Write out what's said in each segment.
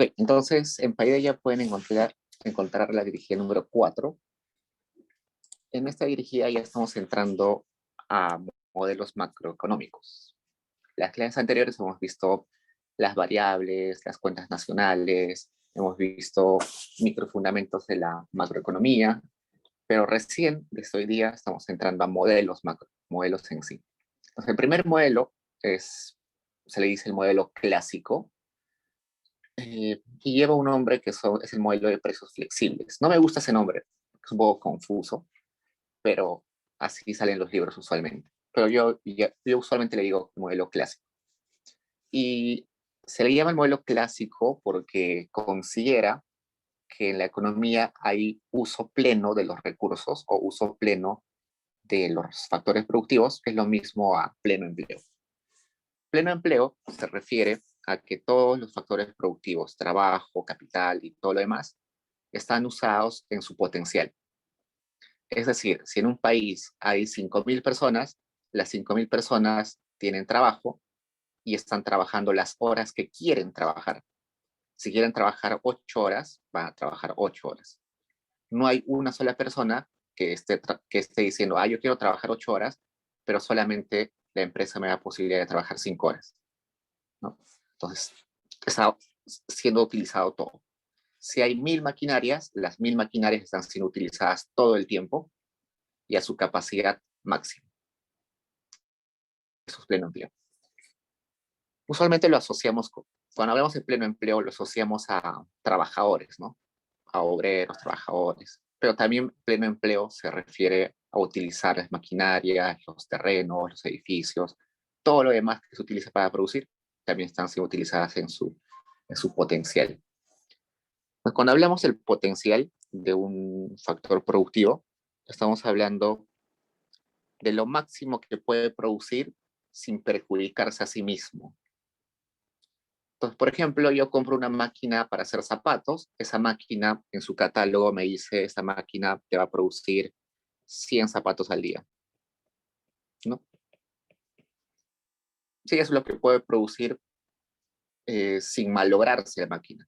Ok, entonces en Paideia pueden encontrar la dirigida número 4. En esta dirigida ya estamos entrando a modelos macroeconómicos. Las clases anteriores hemos visto las variables, las cuentas nacionales, hemos visto microfundamentos de la macroeconomía, pero recién, desde hoy día, estamos entrando a modelos macro, modelos en sí. Entonces, el primer modelo se le dice el modelo clásico, y lleva un nombre que es el modelo de precios flexibles. No me gusta ese nombre, es un poco confuso, pero así salen los libros usualmente. Pero yo usualmente le digo modelo clásico. Y se le llama el modelo clásico porque considera que en la economía hay uso pleno de los recursos o uso pleno de los factores productivos, que es lo mismo a pleno empleo. Pleno empleo se refiere a que todos los factores productivos, trabajo, capital y todo lo demás, están usados en su potencial. Es decir, si en un país hay 5.000 personas, las 5.000 personas tienen trabajo y están trabajando las horas que quieren trabajar. Si quieren trabajar 8 horas, van a trabajar 8 horas. No hay una sola persona que esté diciendo, yo quiero trabajar 8 horas, pero solamente la empresa me da posibilidad de trabajar 5 horas, ¿no? Entonces, está siendo utilizado todo. Si hay 1.000 maquinarias, las 1.000 maquinarias están siendo utilizadas todo el tiempo y a su capacidad máxima. Eso es pleno empleo. Usualmente lo asociamos, cuando hablamos de pleno empleo, lo asociamos a trabajadores, ¿no? A obreros, trabajadores. Pero también pleno empleo se refiere a utilizar las maquinarias, los terrenos, los edificios, todo lo demás que se utiliza para producir, también están siendo utilizadas en su potencial. Pues cuando hablamos del potencial de un factor productivo, estamos hablando de lo máximo que puede producir sin perjudicarse a sí mismo. Entonces, por ejemplo, yo compro una máquina para hacer zapatos, esa máquina en su catálogo me dice, esta máquina te va a producir 100 zapatos al día, ¿no? Sí, eso es lo que puede producir sin malograrse la máquina.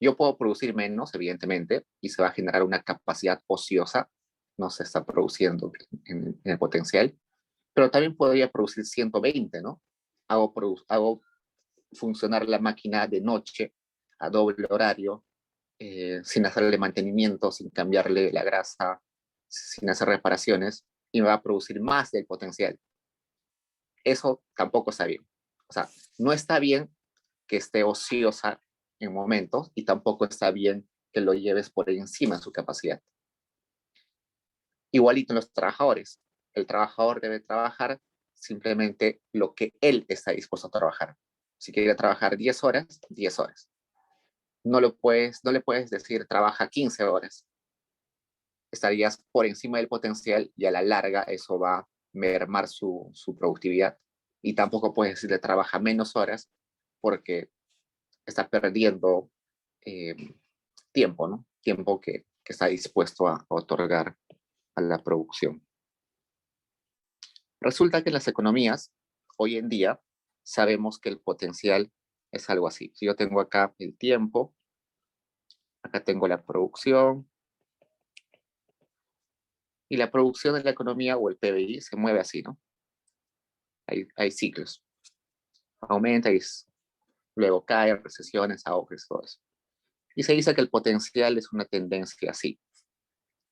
Yo puedo producir menos, evidentemente, y se va a generar una capacidad ociosa, no se está produciendo en el potencial, pero también podría producir 120, ¿no? Hago funcionar la máquina de noche a doble horario, sin hacerle mantenimiento, sin cambiarle la grasa, sin hacer reparaciones, y me va a producir más del potencial. Eso tampoco está bien. O sea, no está bien que esté ociosa en momentos y tampoco está bien que lo lleves por encima de su capacidad. Igualito en los trabajadores. El trabajador debe trabajar simplemente lo que él está dispuesto a trabajar. Si quiere trabajar 10 horas, 10 horas. No le puedes decir trabaja 15 horas. Estarías por encima del potencial y a la larga eso va a mermar su productividad. Y tampoco puedes decirle trabaja menos horas porque está perdiendo eh, tiempo, ¿no? Tiempo que está dispuesto a otorgar a la producción. Resulta que en las economías, hoy en día, sabemos que el potencial es algo así. Si yo tengo acá el tiempo, acá tengo la producción, y la producción de la economía o el PBI se mueve así, ¿no? Hay ciclos. Aumenta y luego cae, recesiones, auges, todo eso. Y se dice que el potencial es una tendencia así.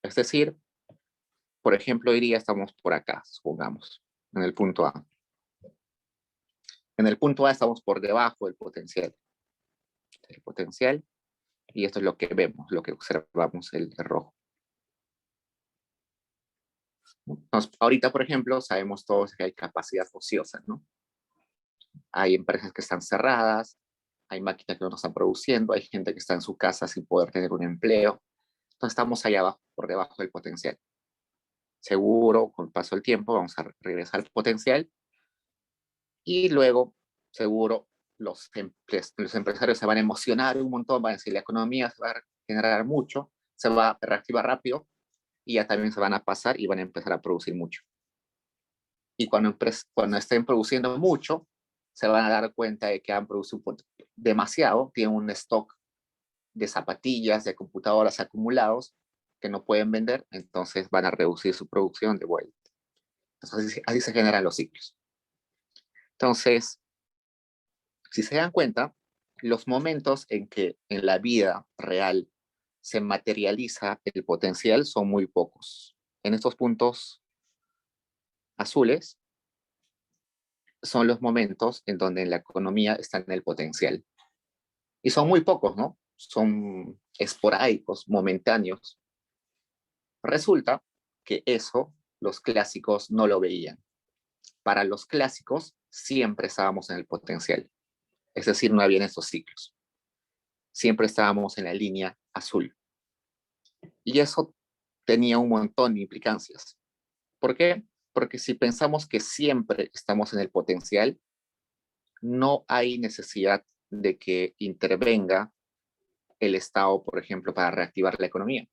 Es decir, por ejemplo, hoy día estamos por acá, supongamos, en el punto A. En el punto A estamos por debajo del potencial. El potencial, y esto es lo que vemos, lo que observamos, el rojo. Entonces, ahorita, por ejemplo, sabemos todos que hay capacidad ociosa, ¿no? Hay empresas que están cerradas, hay máquinas que no están produciendo, hay gente que está en su casa sin poder tener un empleo. Entonces estamos allá abajo, por debajo del potencial. Seguro, con el paso del tiempo, vamos a regresar al potencial y luego, seguro, los empresarios se van a emocionar un montón, van a decir, la economía se va a generar mucho, se va a reactivar rápido y ya también se van a pasar y van a empezar a producir mucho. Y cuando estén produciendo mucho, se van a dar cuenta de que han producido demasiado, tienen un stock de zapatillas, de computadoras acumulados que no pueden vender, entonces van a reducir su producción de vuelta. Entonces, así se generan los ciclos. Entonces, si se dan cuenta, los momentos en que en la vida real se materializa el potencial son muy pocos. En estos puntos azules son los momentos en donde la economía está en el potencial. Y son muy pocos, ¿no? Son esporádicos, momentáneos. Resulta que eso los clásicos no lo veían. Para los clásicos siempre estábamos en el potencial. Es decir, no habían estos ciclos. Siempre estábamos en la línea azul. Y eso tenía un montón de implicancias. ¿Por qué? Porque si pensamos que siempre estamos en el potencial, no hay necesidad de que intervenga el Estado, por ejemplo, para reactivar la economía.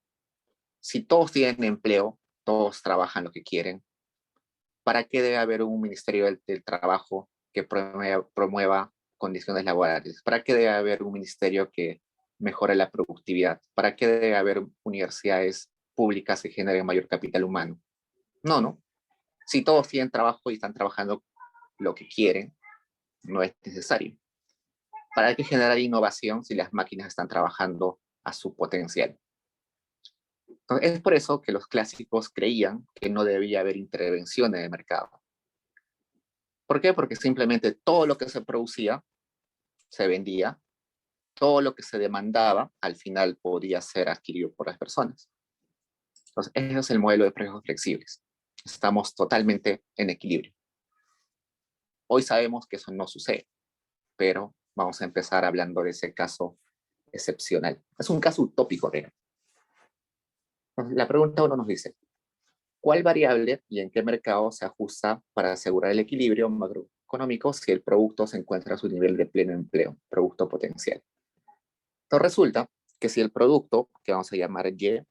Si todos tienen empleo, todos trabajan lo que quieren, ¿para qué debe haber un Ministerio del Trabajo que promueva condiciones laborales? ¿Para qué debe haber un ministerio que mejore la productividad? ¿Para qué debe haber universidades públicas que generen mayor capital humano? No, no. Si todos tienen trabajo y están trabajando lo que quieren, no es necesario. ¿Para qué generar innovación si las máquinas están trabajando a su potencial? Entonces, es por eso que los clásicos creían que no debía haber intervención en el mercado. ¿Por qué? Porque simplemente todo lo que se producía se vendía, todo lo que se demandaba al final podía ser adquirido por las personas. Entonces, ese es el modelo de precios flexibles. Estamos totalmente en equilibrio. Hoy sabemos que eso no sucede, pero vamos a empezar hablando de ese caso excepcional. Es un caso utópico, ¿verdad? La pregunta uno nos dice, ¿cuál variable y en qué mercado se ajusta para asegurar el equilibrio macroeconómico si el producto se encuentra a su nivel de pleno empleo, producto potencial? Entonces resulta que si el producto, que vamos a llamar Y,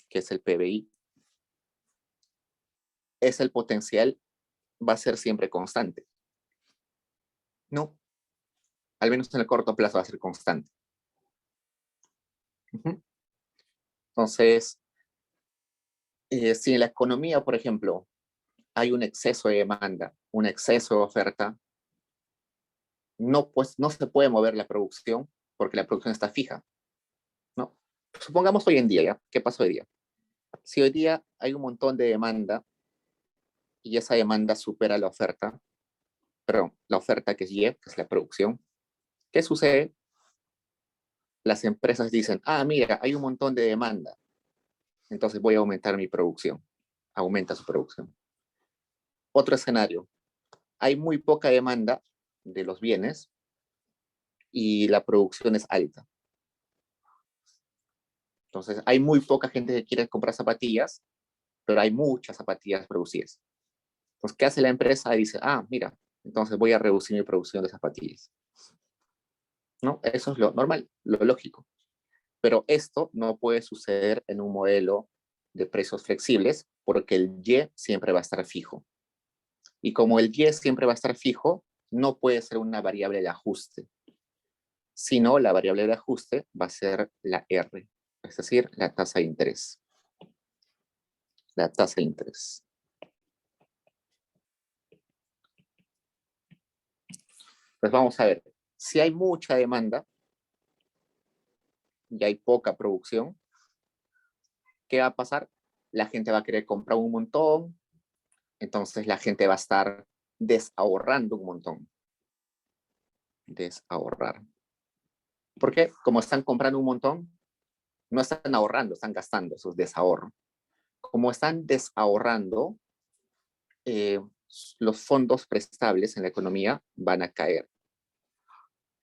que es el PBI, es el potencial, va a ser siempre constante. No, al menos en el corto plazo va a ser constante. Entonces, si en la economía, por ejemplo, hay un exceso de demanda, un exceso de oferta, no, pues, no se puede mover la producción porque la producción está fija, ¿no? Supongamos hoy en día, ¿ya? ¿Qué pasa hoy día? Si hoy día hay un montón de demanda y esa demanda supera la oferta, perdón, la oferta que es Y, que es la producción, ¿qué sucede? Las empresas dicen, ah, mira, hay un montón de demanda, entonces voy a aumentar mi producción. Aumenta su producción. Otro escenario, hay muy poca demanda de los bienes y la producción es alta. Entonces, hay muy poca gente que quiere comprar zapatillas, pero hay muchas zapatillas producidas. Entonces, ¿qué hace la empresa? Dice, ah, mira, entonces voy a reducir mi producción de zapatillas. ¿No? Eso es lo normal, lo lógico. Pero esto no puede suceder en un modelo de precios flexibles porque el Y siempre va a estar fijo. Y como el Y siempre va a estar fijo, no puede ser una variable de ajuste, sino la variable de ajuste va a ser la R, es decir, la tasa de interés. La tasa de interés. Pues vamos a ver, si hay mucha demanda y hay poca producción, ¿qué va a pasar? La gente va a querer comprar un montón, entonces la gente va a estar desahorrando un montón. Desahorrar. ¿Por qué? Como están comprando un montón, no están ahorrando, están gastando, eso es desahorro. Como están desahorrando, eh, los fondos prestables en la economía van a caer.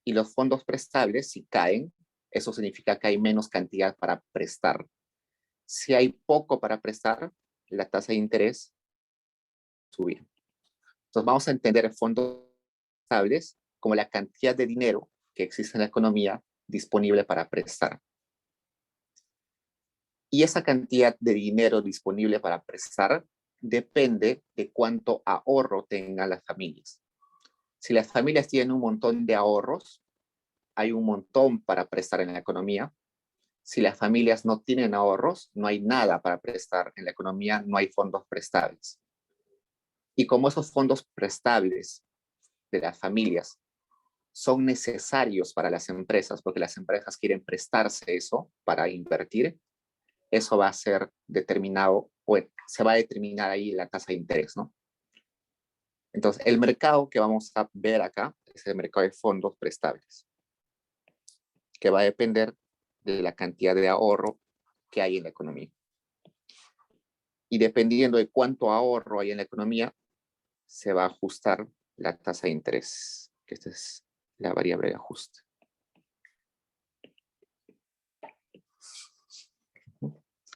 Y los fondos prestables, si caen, eso significa que hay menos cantidad para prestar. Si hay poco para prestar, la tasa de interés subir. Entonces vamos a entender fondos prestables como la cantidad de dinero que existe en la economía disponible para prestar. Y esa cantidad de dinero disponible para prestar depende de cuánto ahorro tengan las familias. Si las familias tienen un montón de ahorros, hay un montón para prestar en la economía. Si las familias no tienen ahorros, no hay nada para prestar en la economía, no hay fondos prestables. Y como esos fondos prestables de las familias son necesarios para las empresas, porque las empresas quieren prestarse eso para invertir, eso va a ser determinado, o se va a determinar ahí la tasa de interés, ¿no? Entonces, el mercado que vamos a ver acá es el mercado de fondos prestables, que va a depender de la cantidad de ahorro que hay en la economía. Y dependiendo de cuánto ahorro hay en la economía, se va a ajustar la tasa de interés, que esta es la variable de ajuste.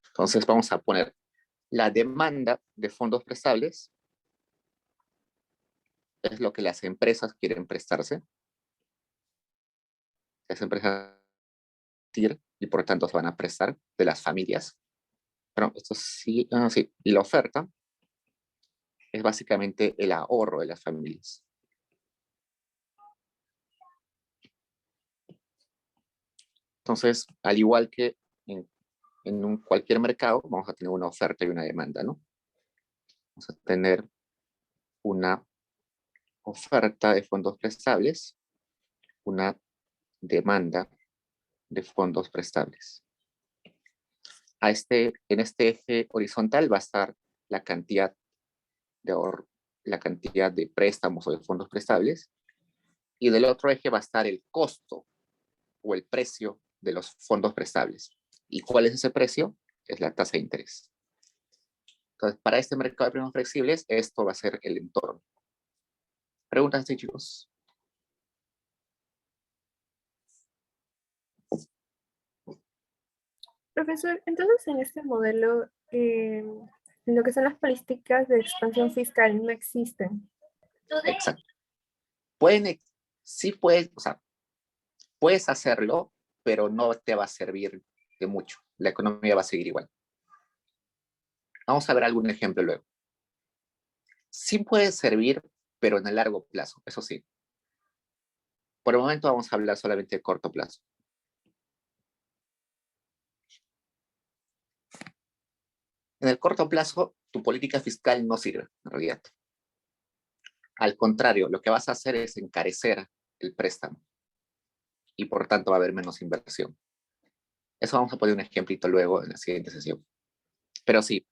Entonces vamos a poner la demanda de fondos prestables, es lo que las empresas quieren prestarse. Las empresas y por tanto se van a prestar de las familias. Pero esto sí, sí. Y la oferta es básicamente el ahorro de las familias. Entonces, al igual que en cualquier mercado, vamos a tener una oferta y una demanda, ¿no? Vamos a tener una oferta de fondos prestables, una demanda de fondos prestables. En este eje horizontal va a estar la cantidad de ahorro, la cantidad de préstamos o de fondos prestables, y del otro eje va a estar el costo o el precio de los fondos prestables. ¿Y cuál es ese precio? Es la tasa de interés. Entonces, para este mercado de precios flexibles, esto va a ser el entorno. ¿Preguntas, sí, chicos? Profesor, entonces en este modelo, lo que son las políticas de expansión fiscal no existen. Exacto. Pueden, sí puedes, o sea, puedes hacerlo, pero no te va a servir de mucho. La economía va a seguir igual. Vamos a ver algún ejemplo luego. Sí puede servir, pero en el largo plazo, eso sí. Por el momento vamos a hablar solamente de corto plazo. En el corto plazo, tu política fiscal no sirve, en realidad. Al contrario, lo que vas a hacer es encarecer el préstamo y por tanto va a haber menos inversión. Eso vamos a poner un ejemplito luego en la siguiente sesión. Pero sí,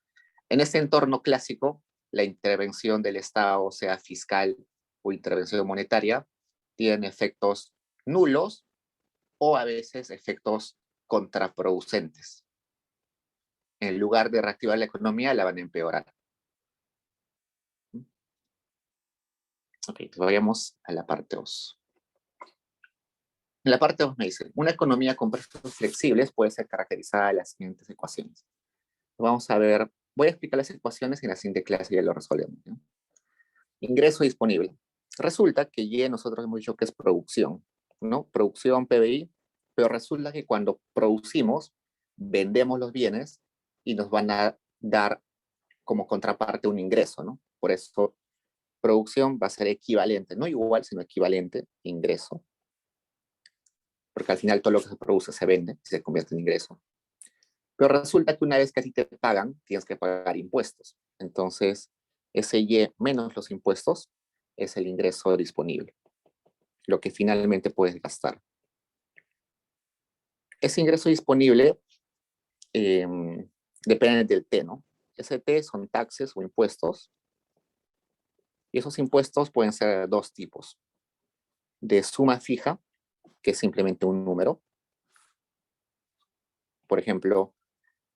en este entorno clásico, la intervención del Estado, sea fiscal o intervención monetaria, tiene efectos nulos o a veces efectos contraproducentes. En lugar de reactivar la economía, la van a empeorar. Ok, pues vayamos a la parte 2. En la parte 2 me dice, una economía con precios flexibles puede ser caracterizada de las siguientes ecuaciones. Vamos a ver, voy a explicar las ecuaciones y en la siguiente clase ya lo resolvemos, ¿no? Ingreso disponible. Resulta que Y nosotros hemos dicho que es producción, ¿no? Producción, PBI, pero resulta que cuando producimos, vendemos los bienes y nos van a dar como contraparte un ingreso, ¿no? Por eso producción va a ser equivalente, no igual, sino equivalente, ingreso. Porque al final todo lo que se produce se vende y se convierte en ingreso. Pero resulta que una vez que a ti te pagan, tienes que pagar impuestos. Entonces, ese Y menos los impuestos es el ingreso disponible, lo que finalmente puedes gastar. Ese ingreso disponible eh, depende del T, ¿no? Ese T son taxes o impuestos. Y esos impuestos pueden ser de dos tipos. De suma fija, que es simplemente un número. Por ejemplo,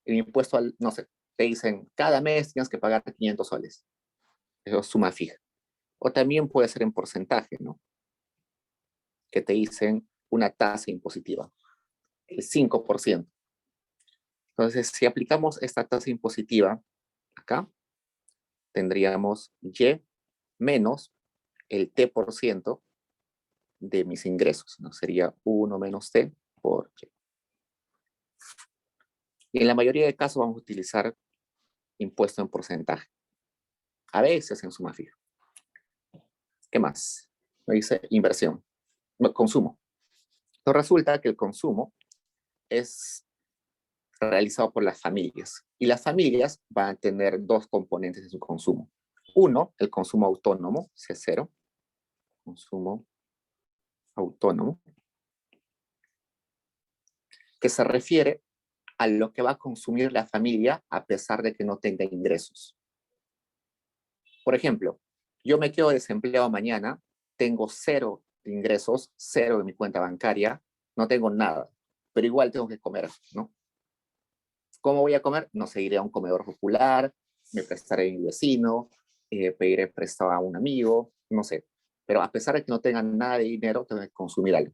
el impuesto al, no sé, te dicen, cada mes tienes que pagar 500 soles. Eso es suma fija. O también puede ser en porcentaje, ¿no? Que te dicen una tasa impositiva, el 5%. Entonces, si aplicamos esta tasa impositiva acá, tendríamos Y menos el T% de mis ingresos, ¿no? Sería 1 menos T por Y. Y en la mayoría de casos vamos a utilizar impuesto en porcentaje. A veces en suma fija. ¿Qué más? Me dice inversión, consumo. Entonces resulta que el consumo es realizado por las familias. Y las familias van a tener dos componentes de su consumo. Uno, el consumo autónomo, C0, consumo autónomo, que se refiere a lo que va a consumir la familia a pesar de que no tenga ingresos. Por ejemplo, yo me quedo desempleado mañana, tengo cero de ingresos, cero de mi cuenta bancaria, no tengo nada, pero igual tengo que comer, ¿no? ¿Cómo voy a comer? No sé, iré a un comedor popular, me prestaré a mi vecino, pediré prestado a un amigo, no sé. Pero a pesar de que no tengan nada de dinero, tengo que consumir algo.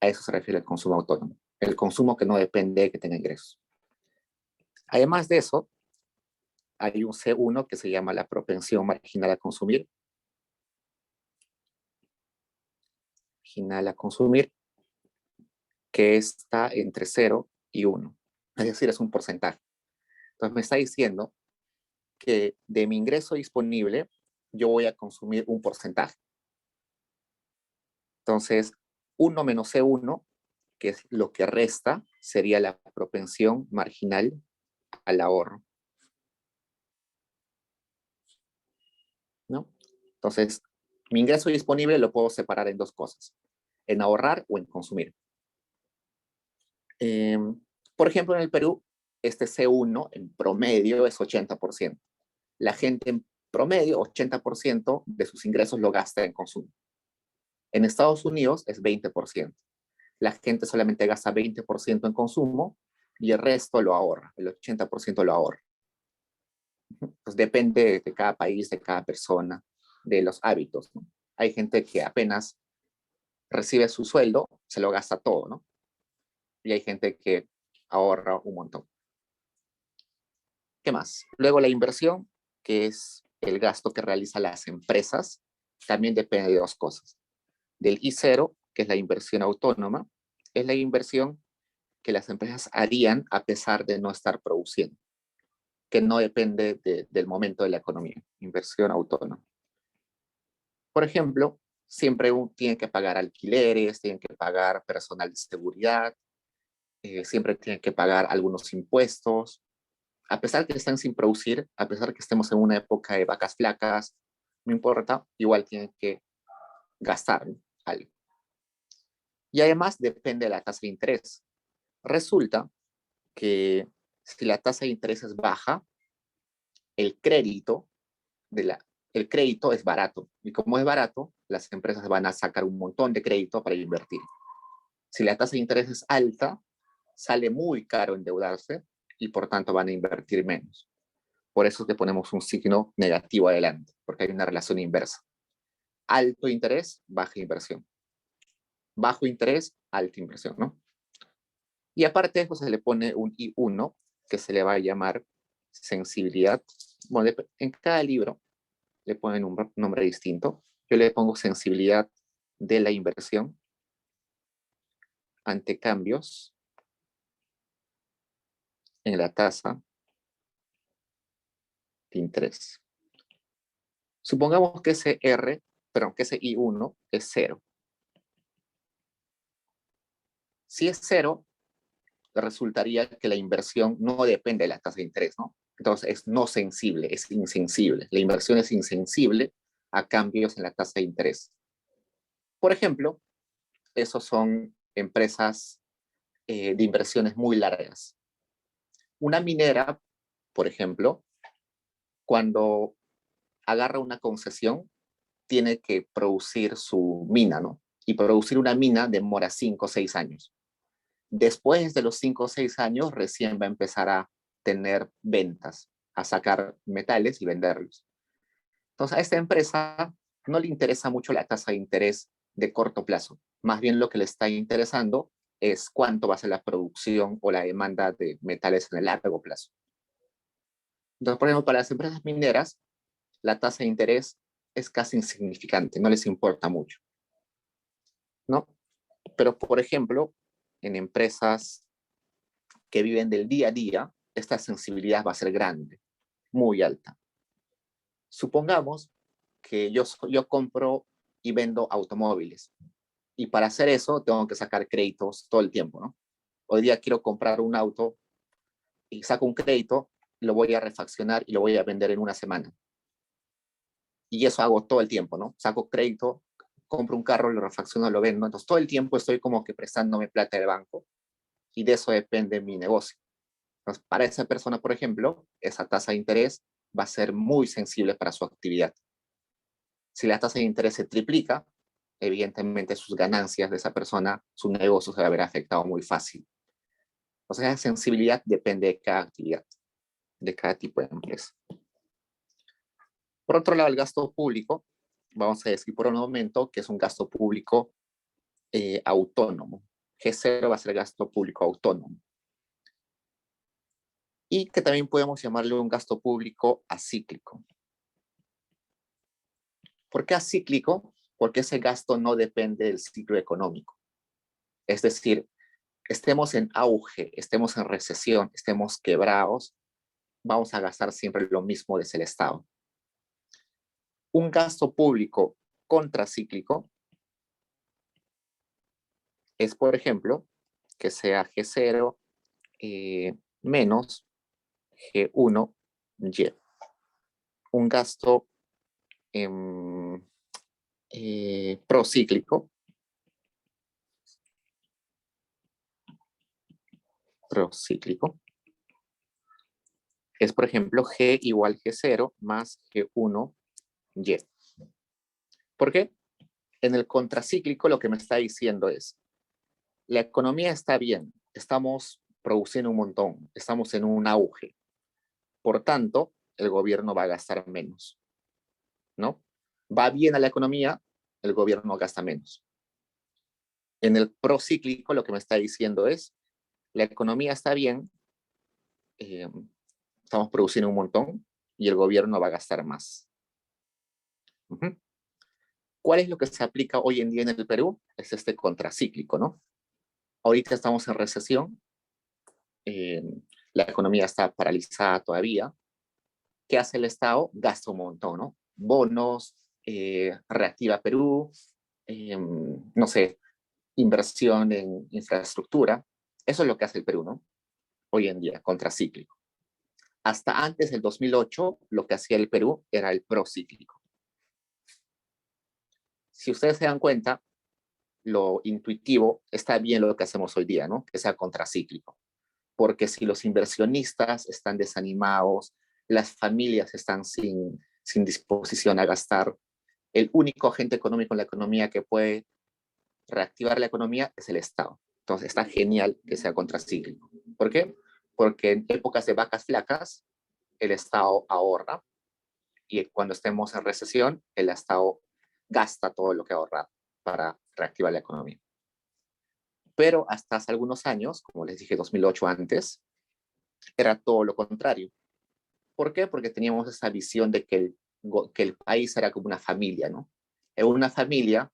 A eso se refiere el consumo autónomo. El consumo que no depende de que tenga ingresos. Además de eso, hay un C1 que se llama la propensión marginal a consumir. Marginal a consumir, que está entre 0 y 1. Es decir, es un porcentaje. Entonces me está diciendo que de mi ingreso disponible, yo voy a consumir un porcentaje. Entonces, 1 menos C1, que es lo que resta, sería la propensión marginal al ahorro, ¿no? Entonces, mi ingreso disponible lo puedo separar en dos cosas, en ahorrar o en consumir. Por ejemplo, en el Perú, este C1 en promedio es 80%. La gente en promedio, 80% de sus ingresos lo gasta en consumo. En Estados Unidos es 20%. La gente solamente gasta 20% en consumo y el resto lo ahorra, el 80% lo ahorra. Pues depende de cada país, de cada persona, de los hábitos, ¿no? Hay gente que apenas recibe su sueldo, se lo gasta todo, ¿no? Y hay gente que ahorra un montón. ¿Qué más? Luego la inversión, que es el gasto que realizan las empresas, también depende de dos cosas. Del I0, que es la inversión autónoma, es la inversión que las empresas harían a pesar de no estar produciendo, que no depende del momento de la economía, inversión autónoma. Por ejemplo, siempre tienen que pagar alquileres, tienen que pagar personal de seguridad, siempre tienen que pagar algunos impuestos, a pesar que están sin producir, a pesar que estemos en una época de vacas flacas, no importa, igual tienen que gastar, ¿no?, algo. Y además depende de la tasa de interés. Resulta que si la tasa de interés es baja, el crédito, el crédito es barato. Y como es barato, las empresas van a sacar un montón de crédito para invertir. Si la tasa de interés es alta, sale muy caro endeudarse y por tanto van a invertir menos. Por eso es que ponemos un signo negativo adelante, porque hay una relación inversa. Alto interés, baja inversión. Bajo interés, alta inversión, ¿no? Y aparte de eso se le pone un I1, que se le va a llamar sensibilidad. Bueno, en cada libro le ponen un nombre distinto. Yo le pongo sensibilidad de la inversión ante cambios en la tasa de interés. Supongamos que ese R, perdón, que ese I1 es 0. Si es 0, resultaría que la inversión no depende de la tasa de interés, ¿no? Entonces es no sensible, es insensible. La inversión es insensible a cambios en la tasa de interés. Por ejemplo, esos son empresas de inversiones muy largas. Una minera, por ejemplo, cuando agarra una concesión, tiene que producir su mina, ¿no? Y producir una mina demora 5 o 6 años. Después de los 5 o 6 años, recién va a empezar a tener ventas, a sacar metales y venderlos. Entonces, a esta empresa no le interesa mucho la tasa de interés de corto plazo. Más bien lo que le está interesando es cuánto va a ser la producción o la demanda de metales en el largo plazo. Entonces, por ejemplo, para las empresas mineras, la tasa de interés es casi insignificante, no les importa mucho, ¿no? Pero, por ejemplo, en empresas que viven del día a día, esta sensibilidad va a ser grande, muy alta. Supongamos que yo compro y vendo automóviles Y para hacer eso tengo que sacar créditos todo el tiempo, ¿no? Hoy día quiero comprar un auto y saco un crédito, lo voy a refaccionar y lo voy a vender en una semana. Y eso hago todo el tiempo, ¿no? Saco crédito, compro un carro, lo refacciono, lo vendo. Entonces todo el tiempo estoy como que prestándome plata del banco y de eso depende mi negocio. Entonces, para esa persona, por ejemplo, esa tasa de interés va a ser muy sensible para su actividad. Si la tasa de interés se triplica, evidentemente sus ganancias de esa persona, su negocio se va a ver afectado muy fácil. O sea, la sensibilidad depende de cada actividad, de cada tipo de empresa. Por otro lado, el gasto público, vamos a decir por un momento que es un gasto público autónomo. G0 va a ser gasto público autónomo. Y que también podemos llamarle un gasto público acíclico. ¿Por qué acíclico? Porque ese gasto no depende del ciclo económico. Es decir, estemos en auge, estemos en recesión, estemos quebrados, vamos a gastar siempre lo mismo desde el Estado. Un gasto público contracíclico es, por ejemplo, que sea G0 menos G1Y. Un gasto procíclico es, por ejemplo, G igual G0 más G1Y. ¿Por qué? En el contracíclico lo que me está diciendo es, la economía está bien, estamos produciendo un montón, estamos en un auge. Por tanto, el gobierno va a gastar menos, ¿no? Va bien a la economía, el gobierno gasta menos. En el procíclico lo que me está diciendo es, la economía está bien, estamos produciendo un montón y el gobierno va a gastar más. ¿Cuál es lo que se aplica hoy en día en el Perú? Es este contracíclico, ¿no? Ahorita estamos en recesión, la economía está paralizada todavía. ¿Qué hace el Estado? Gasta un montón, ¿no? Bonos, reactiva Perú, no sé, inversión en infraestructura. Eso es lo que hace el Perú, ¿no? Hoy en día, contracíclico. Hasta antes del 2008, lo que hacía el Perú era el procíclico. Si ustedes se dan cuenta, lo intuitivo está bien lo que hacemos hoy día, ¿no? Que sea contracíclico. Porque si los inversionistas están desanimados, las familias están sin disposición a gastar, el único agente económico en la economía que puede reactivar la economía es el Estado. Entonces está genial que sea contracíclico. ¿Por qué? Porque en épocas de vacas flacas, el Estado ahorra y cuando estemos en recesión, el Estado gasta todo lo que ahorra para reactivar la economía. Pero hasta hace algunos años, como les dije, 2008 antes, era todo lo contrario. ¿Por qué? Porque teníamos esa visión de que el país era como una familia, ¿no? En una familia,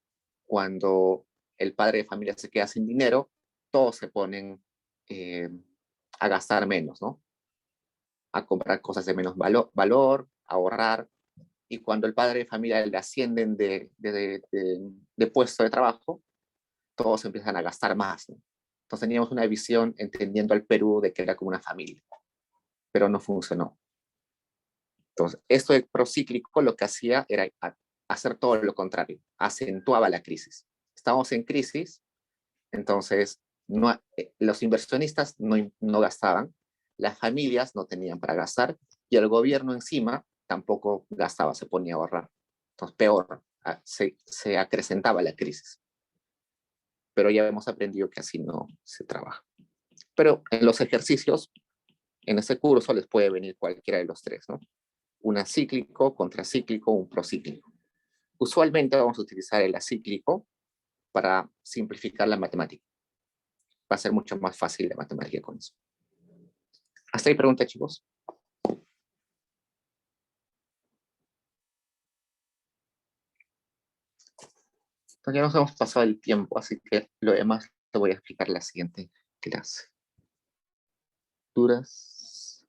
cuando el padre de familia se queda sin dinero, todos se ponen a gastar menos, ¿no? A comprar cosas de menos valor, a ahorrar. Y cuando el padre de familia le ascienden de puesto de trabajo, todos empiezan a gastar más, ¿no? Entonces teníamos una visión entendiendo al Perú de que era como una familia, pero no funcionó. Entonces, esto de procíclico lo que hacía era hacer todo lo contrario, acentuaba la crisis. Estamos en crisis, entonces no, los inversionistas no gastaban, las familias no tenían para gastar y el gobierno encima tampoco gastaba, se ponía a ahorrar. Entonces, peor, se acrecentaba la crisis. Pero ya hemos aprendido que así no se trabaja. Pero en los ejercicios, en ese curso les puede venir cualquiera de los tres, ¿no? Un acíclico, contracíclico, un procíclico. Usualmente vamos a utilizar el acíclico para simplificar la matemática. Va a ser mucho más fácil la matemática con eso. ¿Hasta ahí pregunta, chicos? Entonces ya nos hemos pasado el tiempo, así que lo demás te voy a explicar en la siguiente clase. Duras.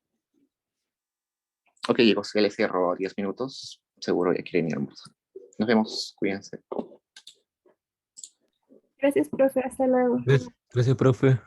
Ok, chicos, ya les cierro 10 minutos. Seguro ya quieren ir a almorzar. Nos vemos, cuídense. Gracias, profe. Hasta luego. Gracias, profe.